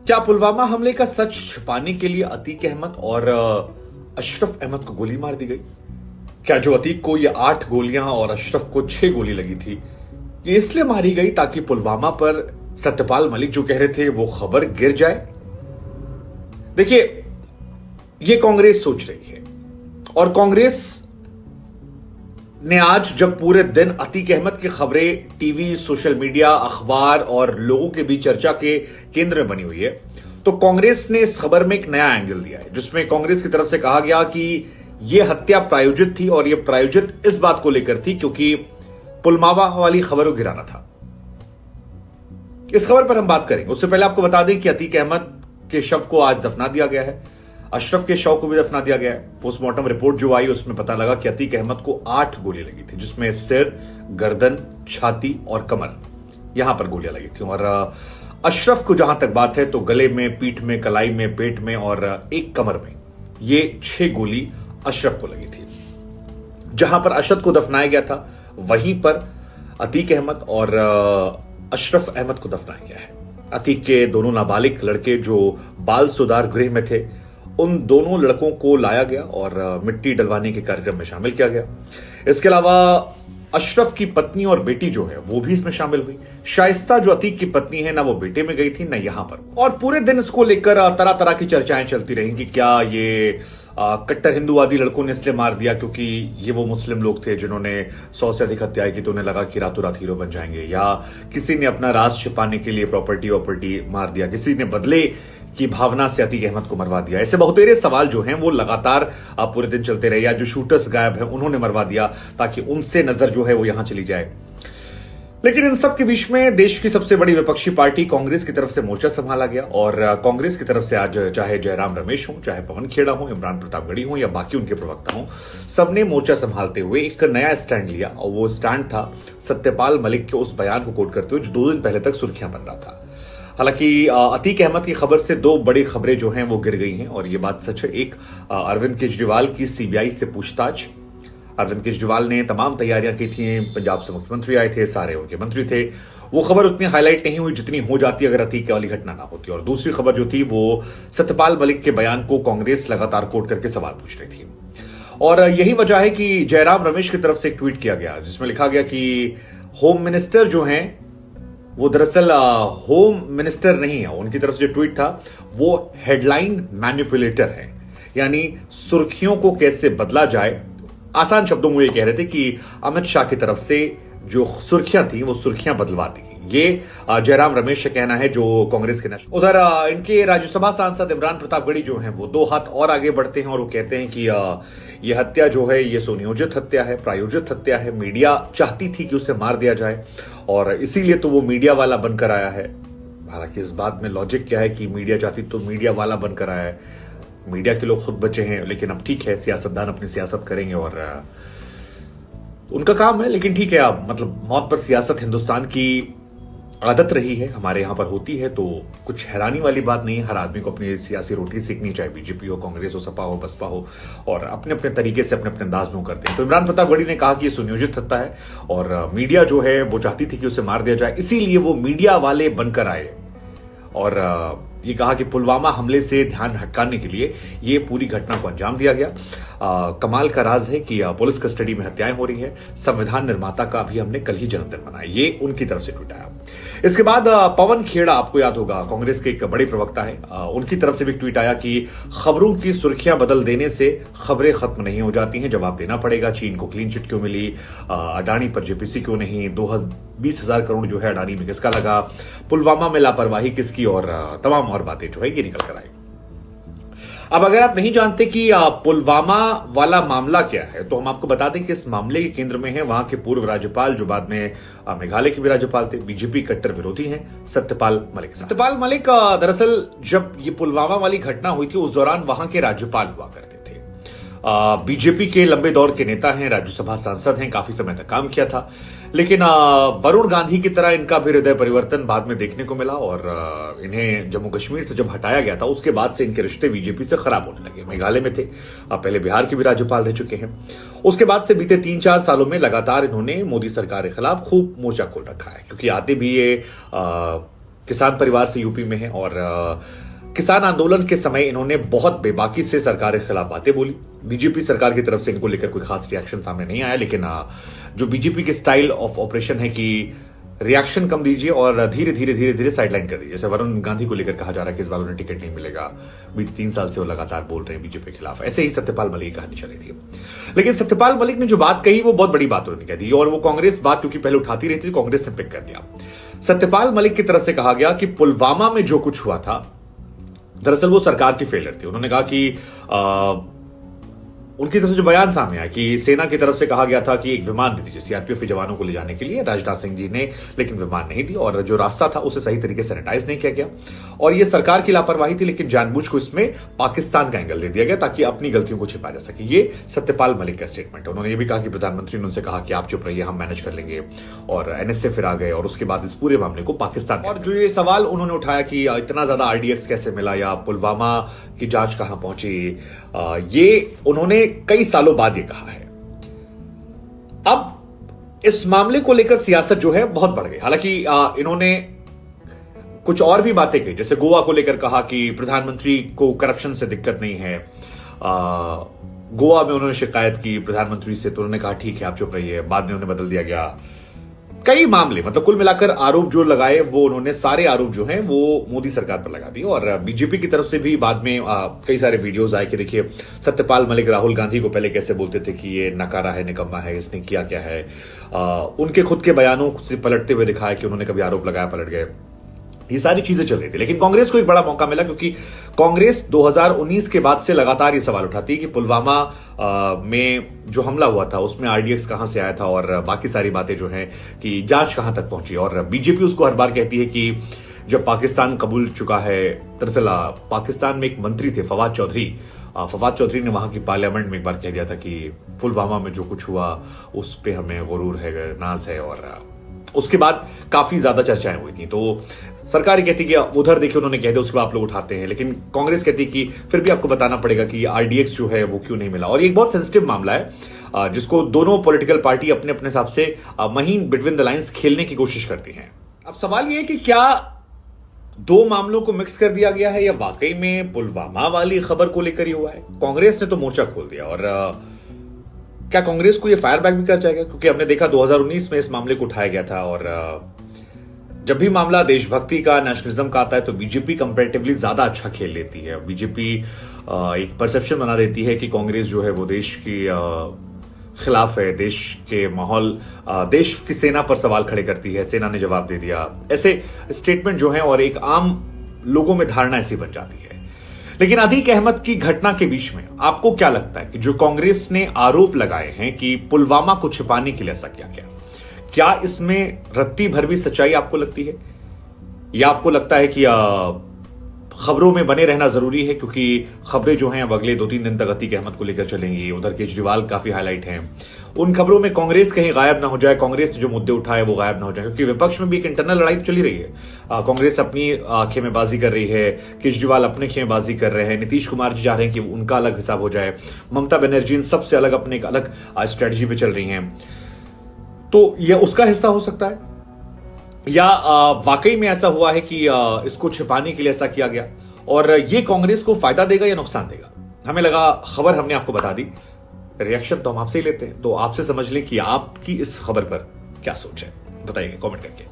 क्या पुलवामा हमले का सच छिपाने के लिए अतीक अहमद और अशरफ अहमद को गोली मार दी गई? क्या जो अतीक को ये 8 गोलियां और अशरफ को 6 गोली लगी थी, ये इसलिए मारी गई ताकि पुलवामा पर सत्यपाल मलिक जो कह रहे थे वो खबर गिर जाए? देखिए, ये कांग्रेस सोच रही है और कांग्रेस ने आज जब पूरे दिन अतीक अहमद की खबरें टीवी, सोशल मीडिया, अखबार और लोगों के बीच चर्चा के केंद्र में बनी हुई है, तो कांग्रेस ने इस खबर में एक नया एंगल दिया है, जिसमें कांग्रेस की तरफ से कहा गया कि यह हत्या प्रायोजित थी और यह प्रायोजित इस बात को लेकर थी क्योंकि पुलवामा वाली खबर को गिराना था। इस खबर पर हम बात करेंगे। उससे पहले आपको बता दें कि अतीक अहमद के शव को आज दफना दिया गया है, अशरफ के शव को भी दफना दिया गया है। पोस्टमार्टम रिपोर्ट जो आई उसमें पता लगा कि अतीक अहमद को 8 गोली लगी थी, जिसमें सिर, गर्दन, छाती और कमर, यहां पर गोलियां लगी थी। और अशरफ को जहां तक बात है तो गले में, पीठ में, कलाई में, पेट में और एक कमर में ये 6 गोली अशरफ को लगी थी। जहां पर अशरफ को दफनाया गया था वहीं पर अतीक अहमद और अशरफ अहमद को दफनाया गया है। अतीक के दोनों नाबालिग लड़के जो बाल सुधार गृह में थे, उन दोनों लड़कों को लाया गया और मिट्टी डलवाने के कार्यक्रम में शामिल किया गया। इसके अलावा अशरफ की पत्नी और बेटी जो है वो भी इसमें शामिल हुई। शाइस्ता जो अतीक की पत्नी है, ना वो बेटे में गई थी ना यहां पर। और पूरे दिन इसको लेकर तरह तरह की चर्चाएं चलती रही कि क्या ये कट्टर हिंदूवादी लड़कों ने इसलिए मार दिया क्योंकि ये वो मुस्लिम लोग थे जिन्होंने 100 से अधिक हत्याएं की, तो उन्हें लगा कि रातों रात हीरो बन जाएंगे, या किसी ने अपना राज छिपाने के लिए प्रॉपर्टी मार दिया, किसी ने बदले की भावना से अतीक अहमद को मरवा दिया। ऐसे बहुतेरे सवाल जो हैं वो लगातार पूरे दिन चलते रहे। या जो शूटर्स गायब हैं उन्होंने मरवा दिया ताकि उनसे नजर जो है वो यहां चली जाए। लेकिन इन सब के बीच में देश की सबसे बड़ी विपक्षी पार्टी कांग्रेस की तरफ से मोर्चा संभाला गया और कांग्रेस की तरफ से आज चाहे जयराम रमेश हो, चाहे पवन खेड़ा हो, इमरान प्रतापगढ़ी हो या बाकी उनके प्रवक्ता हो, सबने मोर्चा संभालते हुए एक नया स्टैंड लिया। और वो स्टैंड था सत्यपाल मलिक के उस बयान को कोट करते हुए जो 2 दिन पहले तक सुर्खियां बन रहा था। हालांकि अतीक अहमद की खबर से 2 बड़ी खबरें जो हैं वो गिर गई हैं और ये बात सच है। एक, अरविंद केजरीवाल की सीबीआई से पूछताछ। अरविंद केजरीवाल ने तमाम तैयारियां की थी, पंजाब से मुख्यमंत्री आए थे, सारे उनके मंत्री थे। वो खबर उतनी हाईलाइट नहीं हुई जितनी हो जाती अगर अतीक वाली घटना ना होती। और दूसरी खबर जो थी वो सत्यपाल मलिक के बयान को कांग्रेस लगातार कोट करके सवाल पूछ रही थी। और यही वजह है कि जयराम रमेश की तरफ से एक ट्वीट किया गया जिसमें लिखा गया कि होम मिनिस्टर जो हैं वो दरअसल होम मिनिस्टर नहीं है। उनकी तरफ से जो ट्वीट था वो हेडलाइन मैनिपुलेटर है, यानी सुर्खियों को कैसे बदला जाए। आसान शब्दों में ये कह रहे थे कि अमित शाह की तरफ से जो सुर्खियां थी वो सुर्खियां बदलवा दी गई। ये जयराम रमेश का कहना है जो कांग्रेस के नेशनल। उधर इनके राज्यसभा सांसद इमरान प्रतापगढ़ी जो हैं वो 2 हाथ और आगे बढ़ते हैं और वो कहते हैं कि ये हत्या जो है ये सुनियोजित हत्या है, प्रायोजित हत्या है। मीडिया चाहती थी कि उसे मार दिया जाए और इसीलिए तो वो मीडिया वाला बनकर आया है। हालांकि इस बात में लॉजिक क्या है कि मीडिया चाहती तो मीडिया वाला बनकर आया है। मीडिया के लोग खुद बचे हैं, लेकिन अब ठीक है, सियासतदान अपनी सियासत करेंगे और उनका काम है। लेकिन ठीक है, अब मतलब मौत पर सियासत हिंदुस्तान की आदत रही है, हमारे यहां पर होती है, तो कुछ हैरानी वाली बात नहीं है। हर आदमी को अपनी सियासी रोटी सीखनी, चाहे बीजेपी हो, कांग्रेस हो, सपा हो, बसपा हो, और अपने अपने तरीके से अपने अपने अंदाज में करते हैं। तो इमरान प्रतापगढ़ी ने कहा कि ये सुनियोजित हत्या है और मीडिया जो है वो चाहती थी कि उसे मार दिया जाए, इसीलिए वो मीडिया वाले बनकर आए। और ये कहा कि पुलवामा हमले से ध्यान हटकाने के लिए ये पूरी घटना को अंजाम दिया गया। कमाल का राज है कि पुलिस कस्टडी में हत्याएं हो रही हैं। संविधान निर्माता का भी हमने कल ही जन्मदिन मनाया, ये उनकी तरफ से ट्वीट आया। इसके बाद पवन खेड़ा, आपको याद होगा, कांग्रेस के एक बड़े प्रवक्ता है, उनकी तरफ से भी ट्वीट आया कि खबरों की सुर्खियां बदल देने से खबरें खत्म नहीं हो जाती हैं, जवाब देना पड़ेगा। चीन को क्लीन चिट क्यों मिली, अडानी पर जेपीसी क्यों नहीं, 20,000 करोड़ जो है अडानी में किसका लगा, पुलवामा में लापरवाही किसकी, और तमाम और बातें जो है ये निकल कर आई। अब अगर आप नहीं जानते कि पुलवामा वाला मामला क्या है, तो हम आपको बता दें कि इस मामले के केंद्र में है वहां के पूर्व राज्यपाल जो बाद में मेघालय के भी राज्यपाल थे, बीजेपी कट्टर विरोधी हैं, सत्यपाल मलिक। सत्यपाल मलिक दरअसल जब ये पुलवामा वाली घटना हुई थी उस दौरान वहां के राज्यपाल हुआ करते थे। बीजेपी के लंबे दौर के नेता हैं, राज्यसभा सांसद हैं, काफी समय तक काम किया था। लेकिन वरुण गांधी की तरह इनका भी हृदय परिवर्तन बाद में देखने को मिला और इन्हें जम्मू कश्मीर से जब हटाया गया था उसके बाद से इनके रिश्ते बीजेपी से खराब होने लगे। मेघालय में थे, पहले बिहार के भी राज्यपाल रह चुके हैं। उसके बाद से बीते 3-4 सालों में लगातार इन्होंने मोदी सरकार के खिलाफ खूब मोर्चा खोल रखा है, क्योंकि आते भी ये किसान परिवार से यूपी में है और किसान आंदोलन के समय इन्होंने बहुत बेबाकी से सरकार के खिलाफ बातें बोली। बीजेपी सरकार की तरफ से इनको लेकर कोई खास रिएक्शन सामने नहीं आया, लेकिन जो बीजेपी के स्टाइल ऑफ ऑपरेशन है कि रिएक्शन कम दीजिए और धीरे धीरे धीरे धीरे साइडलाइन कर दीजिए। जैसे वरुण गांधी को लेकर कहा जा रहा है कि इस बार उन्हें टिकट नहीं मिलेगा, बीते 3 साल से वो लगातार बोल रहे हैं बीजेपी के खिलाफ। ऐसे ही सत्यपाल मलिक की कहानी चली थी, लेकिन सत्यपाल मलिक ने जो बात कही वो बहुत बड़ी बात उन्होंने कह दी, और वो कांग्रेस बात क्योंकि पहले उठाती रहती थी, कांग्रेस ने पिक कर लिया। सत्यपाल मलिक की तरफ से कहा गया कि पुलवामा में जो कुछ हुआ था दरअसल वो सरकार की फेलियर थी। उन्होंने कहा कि उनकी तरफ से जो बयान सामने आया कि सेना की तरफ से कहा गया था कि एक विमान दी थी सीआरपीएफ के जवानों को ले जाने के लिए, राजनाथ सिंह जी ने, लेकिन विमान नहीं दी और जो रास्ता था उसे सही तरीके से सैनिटाइज नहीं किया गया और ये सरकार की लापरवाही थी, लेकिन जानबूझ को इसमें पाकिस्तान का एंगल दे दिया गया ताकि अपनी गलतियों को छिपाया जा सके। ये सत्यपाल मलिक का स्टेटमेंट है। उन्होंने ये भी कहा कि प्रधानमंत्री ने उनसे कहा कि आप चुप रहिए, हम मैनेज कर लेंगे, और एनएसए फिर आ गए और उसके बाद इस पूरे मामले को पाकिस्तान। और जो ये सवाल उन्होंने उठाया कि इतना ज्यादा आरडीएक्स कैसे मिला या पुलवामा की जांच कहां पहुंची, ये उन्होंने कई सालों बाद ये कहा है। अब इस मामले को लेकर सियासत जो है बहुत बढ़ गई। हालांकि इन्होंने कुछ और भी बातें कही, जैसे गोवा को लेकर कहा कि प्रधानमंत्री को करप्शन से दिक्कत नहीं है। गोवा में उन्होंने शिकायत की प्रधानमंत्री से, तो उन्होंने कहा ठीक है आप चुप रहिए, बाद में उन्हें बदल दिया गया। कई मामले, मतलब कुल मिलाकर आरोप जो लगाए वो उन्होंने सारे आरोप जो हैं वो मोदी सरकार पर लगा दिए। और बीजेपी की तरफ से भी बाद में कई सारे वीडियोस आए कि देखिए सत्यपाल मलिक राहुल गांधी को पहले कैसे बोलते थे कि ये नकारा है, निकम्मा है, इसने किया क्या है। उनके खुद के बयानों से पलटते हुए दिखाया कि उन्होंने कभी आरोप लगाया पलट गए। ये सारी चीजें चल रही थी, लेकिन कांग्रेस को एक बड़ा मौका मिला क्योंकि कांग्रेस 2019 के बाद से लगातार ये सवाल उठाती है कि पुलवामा में जो हमला हुआ था उसमें आरडीएक्स कहां से आया था और बाकी सारी बातें जो हैं कि जांच कहां तक पहुंची। और बीजेपी उसको हर बार कहती है कि जब पाकिस्तान कबूल चुका है, दरअसल पाकिस्तान में एक मंत्री थे फवाद चौधरी ने वहां की पार्लियामेंट में एक बार कह दिया था कि पुलवामा में जो कुछ हुआ उस पर हमें गुरूर है, नाज है, और उसके बाद काफी ज्यादा चर्चाएं हुई थी। तो सरकार कहती कि उधर देखिए उन्होंने कह दिया, उसके बाद आप लोग उठाते हैं, लेकिन कांग्रेस कहती कि फिर भी आपको बताना पड़ेगा कि आरडीएक्स जो है वो क्यों नहीं मिला। और ये एक बहुत सेंसिटिव मामला है जिसको दोनों पॉलिटिकल पार्टी अपने अपने हिसाब से महीन बिटवीन द लाइंस खेलने की कोशिश करती हैं। अब सवाल ये है कि क्या दो मामलों को मिक्स कर दिया गया है या वाकई में पुलवामा वाली खबर को लेकर ही हुआ है। कांग्रेस ने तो मोर्चा खोल दिया, और क्या कांग्रेस को ये फायर बैक भी कर जाएगा, क्योंकि हमने देखा 2019 में इस मामले को उठाया गया था और जब भी मामला देशभक्ति का, नेशनलिज्म का आता है तो बीजेपी कंपैरेटिवली ज्यादा अच्छा खेल लेती है। बीजेपी एक परसेप्शन बना देती है कि कांग्रेस जो है वो देश की खिलाफ है, देश के माहौल, देश की सेना पर सवाल खड़े करती है, सेना ने जवाब दे दिया, ऐसे स्टेटमेंट जो है, और एक आम लोगों में धारणा ऐसी बन जाती है। लेकिन अतीक अहमद की घटना के बीच में आपको क्या लगता है कि जो कांग्रेस ने आरोप लगाए हैं कि पुलवामा को छिपाने के लिए ऐसा क्या इसमें रत्ती भर भी सच्चाई आपको लगती है, या आपको लगता है कि खबरों में बने रहना जरूरी है, क्योंकि खबरें जो हैं अब अगले 2-3 दिन तक अतीक अहमद को लेकर चलेंगी। उधर केजरीवाल काफी हाईलाइट हैं, उन खबरों में कांग्रेस कहीं गायब ना हो जाए, कांग्रेस ने जो मुद्दे उठाए वो गायब ना हो जाए, क्योंकि विपक्ष में भी एक इंटरनल लड़ाई तो चली रही है। कांग्रेस अपनी खेमेबाजी कर रही है, केजरीवाल अपने खेमेबाजी कर रहे हैं, नीतीश कुमार जी चाह रहे हैं कि उनका अलग हिसाब हो जाए, ममता बनर्जी इन सबसे अलग अपने एक अलग स्ट्रेटजी पे चल रही हैं। तो यह उसका हिस्सा हो सकता है, या वाकई में ऐसा हुआ है कि इसको छिपाने के लिए ऐसा किया गया, और ये कांग्रेस को फायदा देगा या नुकसान देगा। हमें लगा खबर हमने आपको बता दी, रिएक्शन तो हम आपसे ही लेते हैं, तो आपसे समझ लें कि आपकी इस खबर पर क्या सोच है, बताइए कमेंट करके।